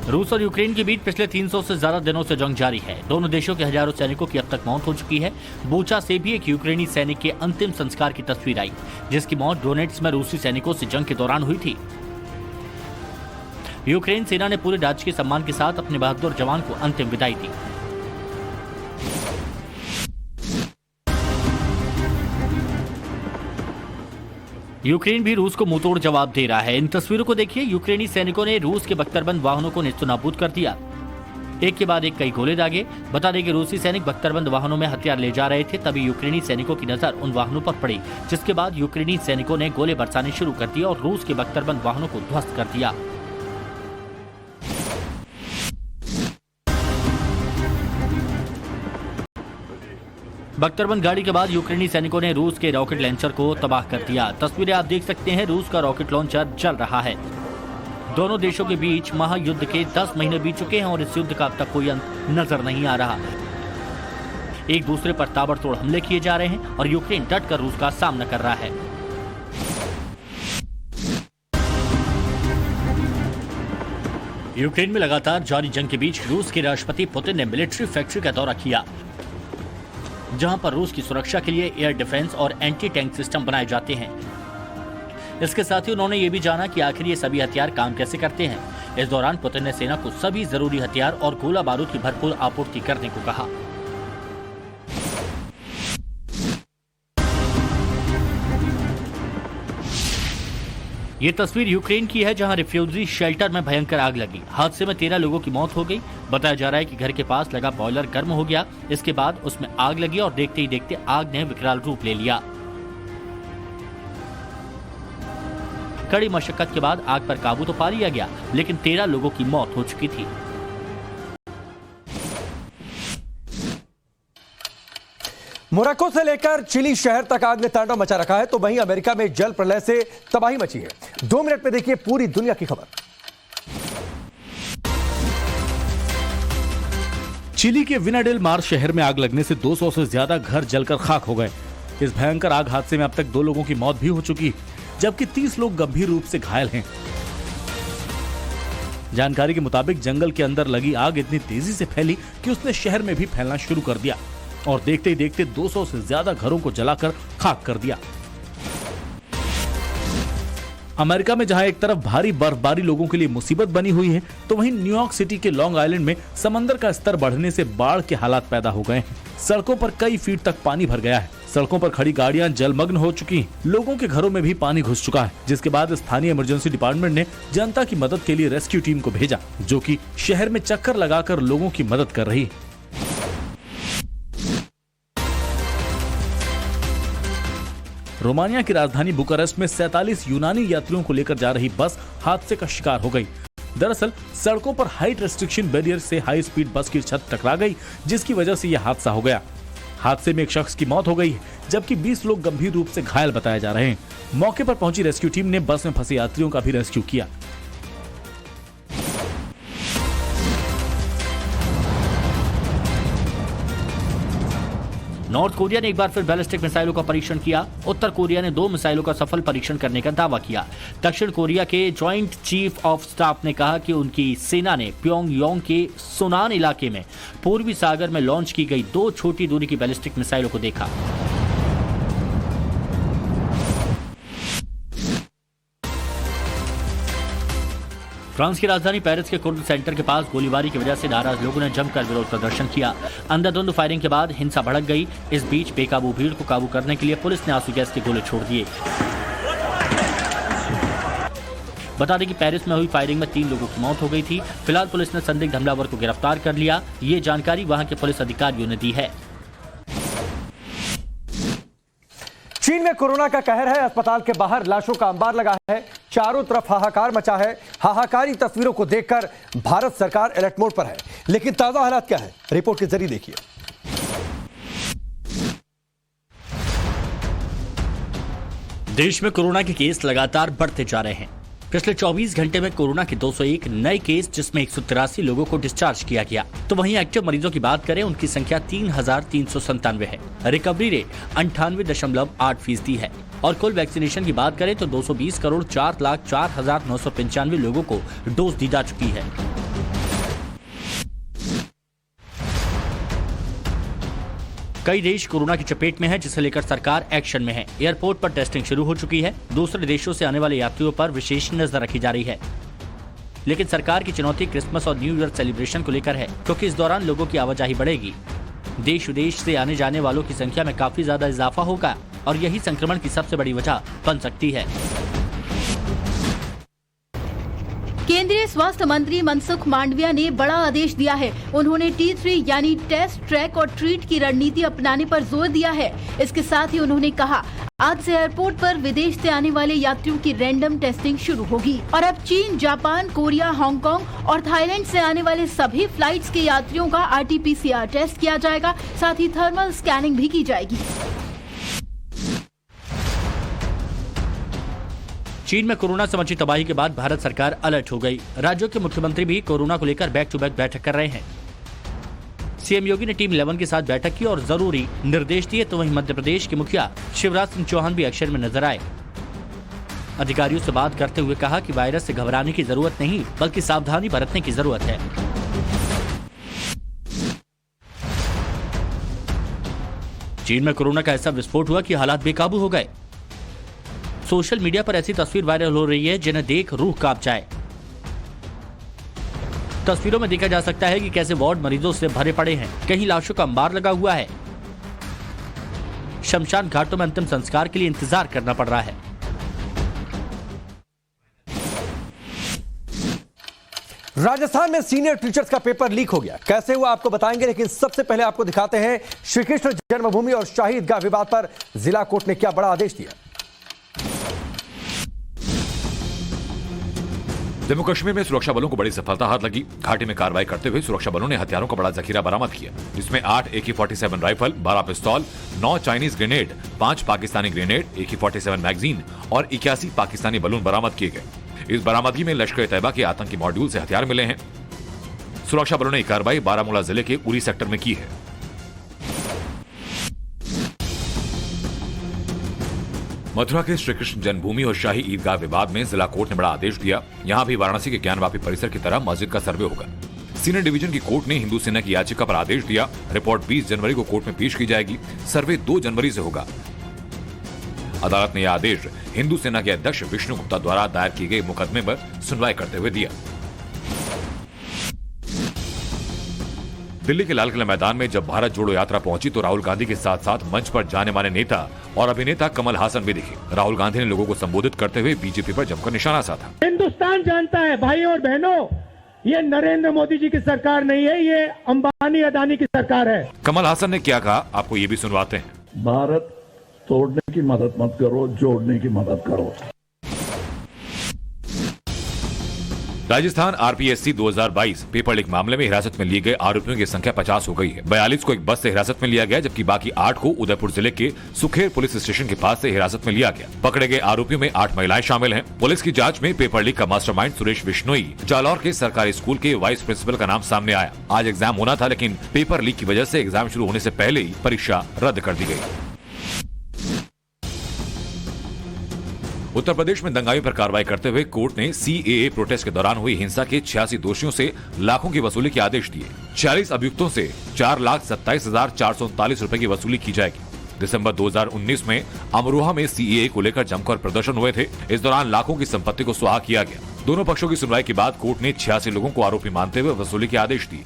रूस और यूक्रेन के बीच पिछले 300 से ज्यादा दिनों से जंग जारी है। दोनों देशों के हजारों सैनिकों की अब तक मौत हो चुकी है। बूचा से भी एक यूक्रेनी सैनिक के अंतिम संस्कार की तस्वीर आई, जिसकी मौत डोनेट्स में रूसी सैनिकों से जंग के दौरान हुई थी। यूक्रेन सेना ने पूरे राजकीय सम्मान के साथ अपने बहादुर जवान को अंतिम विदाई दी। यूक्रेन भी रूस को मुंहतोड़ जवाब दे रहा है। इन तस्वीरों को देखिए। यूक्रेनी सैनिकों ने रूस के बख्तरबंद वाहनों को नेस्तनाबूद कर दिया। एक के बाद एक कई गोले दागे। बता दें कि रूसी सैनिक बख्तरबंद वाहनों में हथियार ले जा रहे थे, तभी यूक्रेनी सैनिकों की नजर उन वाहनों पर पड़ी, जिसके बाद यूक्रेनी सैनिकों ने गोले बरसाने शुरू कर दिए और रूस के बख्तरबंद वाहनों को ध्वस्त कर दिया। बख्तरबंद गाड़ी के बाद यूक्रेनी सैनिकों ने रूस के रॉकेट लॉन्चर को तबाह कर दिया। तस्वीरें आप देख सकते हैं। रूस का रॉकेट लॉन्चर जल रहा है। दोनों देशों के बीच महायुद्ध के 10 महीने बीत चुके हैं और इस युद्ध का अब तक कोई अंत नजर नहीं आ रहा। एक दूसरे पर ताबड़तोड़ हमले किए जा रहे हैं और यूक्रेन डटकर रूस का सामना कर रहा है। यूक्रेन में लगातार जारी जंग के बीच रूस के राष्ट्रपति पुतिन ने मिलिट्री फैक्ट्री का दौरा किया, जहां पर रूस की सुरक्षा के लिए एयर डिफेंस और एंटी टैंक सिस्टम बनाए जाते हैं। इसके साथ ही उन्होंने ये भी जाना कि आखिर ये सभी हथियार काम कैसे करते हैं। इस दौरान पुतिन ने सेना को सभी जरूरी हथियार और गोला बारूद की भरपूर आपूर्ति करने को कहा। ये तस्वीर यूक्रेन की है, जहां रिफ्यूजी शेल्टर में भयंकर आग लगी। हादसे में 13 लोगों की मौत हो गई। बताया जा रहा है कि घर के पास लगा बॉयलर गर्म हो गया। इसके बाद उसमें आग लगी और देखते ही देखते आग ने विकराल रूप ले लिया। कड़ी मशक्कत के बाद आग पर काबू तो पा लिया गया, लेकिन 13 लोगों की मौत हो चुकी थी। मोरक्को से लेकर चिली शहर तक आग ने तांडव मचा रखा है, तो वहीं अमेरिका में जल प्रलय से तबाही मची है। 2 मिनट में देखिए पूरी दुनिया की खबर। चिली के विना डेल मार शहर में आग लगने से 200 से ज्यादा घर जलकर खाक हो गए। इस भयंकर आग हादसे में अब तक 2 लोगों की मौत भी हो चुकी, जबकि 30 लोग गंभीर रूप से घायल हैं। जानकारी के मुताबिक जंगल के अंदर लगी आग इतनी तेजी से फैली कि उसने शहर में भी फैलना शुरू कर दिया और देखते ही देखते 200 से ज्यादा घरों को जलाकर खाक कर दिया। अमेरिका में जहां एक तरफ भारी बर्फबारी लोगों के लिए मुसीबत बनी हुई है, तो वहीं न्यूयॉर्क सिटी के लॉन्ग आइलैंड में समंदर का स्तर बढ़ने से बाढ़ के हालात पैदा हो गए हैं। सड़कों पर कई फीट तक पानी भर गया है। सड़कों पर खड़ी गाड़ियां जलमग्न हो चुकी हैं। लोगों के घरों में भी पानी घुस चुका है, जिसके बाद स्थानीय इमरजेंसी डिपार्टमेंट ने जनता की मदद के लिए रेस्क्यू टीम को भेजा, जो कि शहर में चक्कर लगाकर लोगों की मदद कर रही है। रोमानिया की राजधानी बुकारेस्ट में 47 यूनानी यात्रियों को लेकर जा रही बस हादसे का शिकार हो गई। दरअसल सड़कों पर हाइट रेस्ट्रिक्शन बैरियर से हाई स्पीड बस की छत टकरा गई, जिसकी वजह से यह हादसा हो गया। हादसे में एक शख्स की मौत हो गई, जबकि 20 लोग गंभीर रूप से घायल बताए जा रहे हैं। मौके पर पहुंची रेस्क्यू टीम ने बस में फंसे यात्रियों का भी रेस्क्यू किया। नॉर्थ कोरिया ने एक बार फिर बैलिस्टिक मिसाइलों का परीक्षण किया। उत्तर कोरिया ने 2 मिसाइलों का सफल परीक्षण करने का दावा किया। दक्षिण कोरिया के जॉइंट चीफ ऑफ स्टाफ ने कहा कि उनकी सेना ने प्योंगयांग के सुनान इलाके में पूर्वी सागर में लॉन्च की गई 2 छोटी दूरी की बैलिस्टिक मिसाइलों को देखा। फ्रांस की राजधानी पेरिस के कुर्द सेंटर के पास गोलीबारी की वजह से नाराज लोगों ने जमकर विरोध प्रदर्शन किया। अंधाधुंध फायरिंग के बाद हिंसा भड़क गई। इस बीच बेकाबू भीड़ को काबू करने के लिए पुलिस ने आंसू गैस के गोले छोड़ दिए। बता दें कि पेरिस में हुई फायरिंग में 3 लोगों की मौत हो गई थी। फिलहाल पुलिस ने संदिग्ध हमलावर को गिरफ्तार कर लिया। ये जानकारी वहां के पुलिस अधिकारियों ने दी है। चीन में कोरोना का कहर है। अस्पताल के बाहर लाशों का अंबार लगा है। चारों तरफ हाहाकार मचा है। हाहाकारी तस्वीरों को देखकर भारत सरकार अलर्ट मोड पर है। लेकिन ताजा हालात क्या है, रिपोर्ट के जरिए देखिए। देश में कोरोना के केस लगातार बढ़ते जा रहे हैं। पिछले 24 घंटे में कोरोना के 201 नए केस, जिसमें 183 लोगों को डिस्चार्ज किया गया। तो वहीं एक्टिव मरीजों की बात करें, उनकी संख्या 3397 है। रिकवरी रेट 98.8% है और कुल वैक्सीनेशन की बात करें तो 220 करोड़ 4,04,995 लोगों को डोज दी जा चुकी है। कई देश कोरोना की चपेट में है, जिसे लेकर सरकार एक्शन में है। एयरपोर्ट पर टेस्टिंग शुरू हो चुकी है। दूसरे देशों से आने वाले यात्रियों पर विशेष नजर रखी जा रही है। लेकिन सरकार की चुनौती क्रिसमस और न्यू ईयर सेलिब्रेशन को लेकर है, क्योंकि इस दौरान लोगों की आवाजाही बढ़ेगी। देश विदेश से आने जाने वालों की संख्या में काफी ज्यादा इजाफा होगा और यही संक्रमण की सबसे बड़ी वजह बन सकती है। केंद्रीय स्वास्थ्य मंत्री मनसुख मांडविया ने बड़ा आदेश दिया है। उन्होंने T3 यानी टेस्ट, ट्रैक और ट्रीट की रणनीति अपनाने पर जोर दिया है। इसके साथ ही उन्होंने कहा, आज से एयरपोर्ट पर विदेश से आने वाले यात्रियों की रैंडम टेस्टिंग शुरू होगी और अब चीन, जापान, कोरिया, हांगकांग और थाईलैंड से आने वाले सभी फ्लाइट्स के यात्रियों का RT-PCR टेस्ट किया जाएगा। साथ ही थर्मल स्कैनिंग भी की जाएगी। चीन में कोरोना से मची तबाही के बाद भारत सरकार अलर्ट हो गई। राज्यों के मुख्यमंत्री भी कोरोना को लेकर बैक टू बैक बैठक कर रहे हैं। सीएम योगी ने टीम 11 के साथ बैठक की और जरूरी निर्देश दिए, तो वहीं मध्य प्रदेश के मुखिया शिवराज सिंह चौहान भी एक्शन में नजर आए। अधिकारियों से बात करते हुए कहा कि वायरस से घबराने की जरूरत नहीं, बल्कि सावधानी बरतने की जरूरत है। चीन में कोरोना का ऐसा विस्फोट हुआ कि हालात बेकाबू हो गए। सोशल मीडिया पर ऐसी तस्वीर वायरल हो रही है जिन्हें देख रूह कांप जाए। तस्वीरों में देखा जा सकता है कि कैसे वार्ड मरीजों से भरे पड़े हैं। कहीं लाशों का अंबार लगा हुआ है। शमशान घाटों में अंतिम संस्कार के लिए इंतजार करना पड़ रहा है। राजस्थान में सीनियर टीचर्स का पेपर लीक हो गया। कैसे हुआ आपको बताएंगे, लेकिन सबसे पहले आपको दिखाते हैं श्री कृष्ण जन्मभूमि और शाही ईदगाह विवाद पर जिला कोर्ट ने क्या बड़ा आदेश दिया। जम्मू कश्मीर में सुरक्षा बलों को बड़ी सफलता हाथ लगी। घाटी में कार्रवाई करते हुए सुरक्षा बलों ने हथियारों का बड़ा जखीरा बरामद किया, जिसमें 8 AK-47 राइफल, 12 पिस्तौल, 9 Chinese grenade, 5 Pakistani grenade, AK-47 magazine और 81 पाकिस्तानी बलून बरामद किए गए। इस बरामदगी में लश्कर तैयबा के आतंकी मॉड्यूल से हथियार मिले हैं। सुरक्षा बलों ने यह कार्रवाई बारामूला जिले के उरी सेक्टर में की है। मथुरा के श्रीकृष्ण जन्मभूमि और शाही ईदगाह विवाद में जिला कोर्ट ने बड़ा आदेश दिया। यहां भी वाराणसी के ज्ञानवापी परिसर की तरह मस्जिद का सर्वे होगा। सीनियर डिवीजन की कोर्ट ने हिंदू सेना की याचिका पर आदेश दिया। रिपोर्ट 20 जनवरी को कोर्ट में पेश की जाएगी। सर्वे 2 जनवरी से होगा। अदालत ने यह आदेश हिंदू सेना के अध्यक्ष विष्णु गुप्ता द्वारा दायर किए गए मुकदमे पर सुनवाई करते हुए दिया। दिल्ली के लाल किला मैदान में जब भारत जोड़ो यात्रा पहुंची तो राहुल गांधी के साथ साथ मंच पर जाने माने नेता और अभिनेता कमल हासन भी दिखे। राहुल गांधी ने लोगों को संबोधित करते हुए बीजेपी पर जमकर निशाना साधा। हिंदुस्तान जानता है भाई और बहनों, ये नरेंद्र मोदी जी की सरकार नहीं है, ये अंबानी अदानी की सरकार है। कमल हासन ने क्या कहा, आपको ये भी सुनवाते हैं। भारत तोड़ने की मदद मत करो, जोड़ने की मदद करो। राजस्थान RPSC 2022 पेपर लीक मामले में हिरासत में लिए गए आरोपियों की संख्या 50 हो गई है। 42 को एक बस से हिरासत में लिया गया, जबकि बाकी 8 को उदयपुर जिले के सुखेर पुलिस स्टेशन के पास से हिरासत में लिया गया। पकड़े गए आरोपियों में 8 महिलाएं शामिल हैं। पुलिस की जांच में पेपर लीक का मास्टरमाइंड सुरेश बिश्नोई जालौर के सरकारी स्कूल के वाइस प्रिंसिपल का नाम सामने आया। आज एग्जाम होना था, लेकिन पेपर लीक की वजह से एग्जाम शुरू होने से पहले ही परीक्षा रद्द कर दी गई। उत्तर प्रदेश में दंगाइयों पर कार्रवाई करते हुए कोर्ट ने CAA प्रोटेस्ट के दौरान हुई हिंसा के 86 दोषियों से लाखों की वसूली के आदेश दिए। 46 अभियुक्तों से 4,27,439 रुपए की वसूली की जाएगी। दिसंबर 2019 में अमरोहा में CAA को लेकर जमकर प्रदर्शन हुए थे। इस दौरान लाखों की संपत्ति को सुहा किया गया। दोनों पक्षों की सुनवाई के बाद कोर्ट ने 86 लोगों को आरोपी मानते हुए वसूली के आदेश दिए।